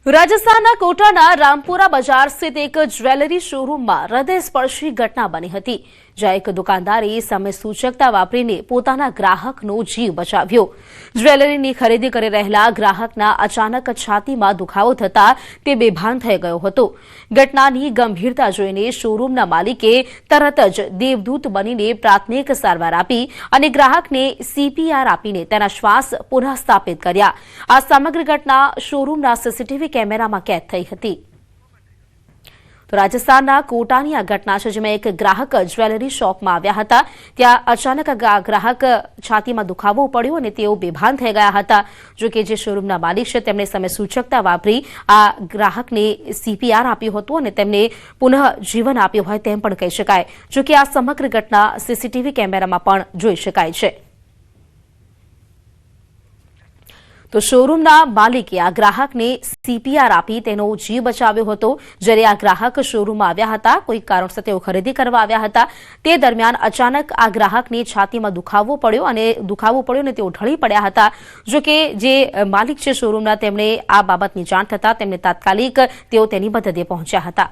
રાજસ્થાનના કોટાના રામપુરા બજાર સ્થિત એક જ્વેલરી શોરૂમમાં હૃદયસ્પર્શી ઘટના બની હતી, જ્યાં એક દુકાનદારે સમય સૂચકતા વાપરીને પોતાના ગ્રાહકનો જીવ બચાવ્યો। જ્વેલરીની ખરીદી કરી રહેલા ગ્રાહકના અચાનક છાતીમાં દુખાવો થતા તે બેભાન થઈ ગયો હતો। ઘટનાની ગંભીરતા જોઈને શોરૂમના માલિકે તરત જ દેવદૂત બનીને પ્રાથમિક સારવાર આપી અને ગ્રાહકને CPR આપીને તેના શ્વાસ પુનઃસ્થાપિત કર્યા। આ સમગ્ર ઘટના શોરૂમના સીસીટીવી કેમેરામાં કેદ થઈ હતી। તો રાજસ્થાનના કોટાની આ ઘટના છે, જેમાં એક ગ્રાહક જ્વેલરી શોપમાં આવ્યા હતા। ત્યાં અચાનક ગ્રાહક છાતીમાં દુખાવો પડ્યો અને તેઓ બેભાન થઈ ગયા હતા। જો કે જે શોરૂમના માલિક છે તેમણે સમય સૂચકતા વાપરી આ ગ્રાહકને CPR આપ્યું હતું અને તેમને પુનઃ જીવન આપ્યું હોય તેમ પણ કહી શકાય। જો કે આ સમગ્ર ઘટના સીસીટીવી કેમેરામાં પણ જોઈ શકાય છે। તો શોરૂમના માલિકે આ ગ્રાહકને CPR આપી તેનો જીવ બચાવ્યો હતો। જ્યારે આ ગ્રાહક શોરૂમમાં આવ્યા હતા, કોઈ કારણસર તેઓ ખરીદી કરવા આવ્યા હતા, તે દરમિયાન અચાનક આ ગ્રાહકને છાતીમાં દુખાવો પડ્યો અને તેઓ ઢળી પડ્યા હતા। જો કે જે માલિક છે શોરૂમના, તેમણે આ બાબતની જાણ થતાં તેમને તાત્કાલિક તેઓ તેની મદદે પહોંચ્યા હતા।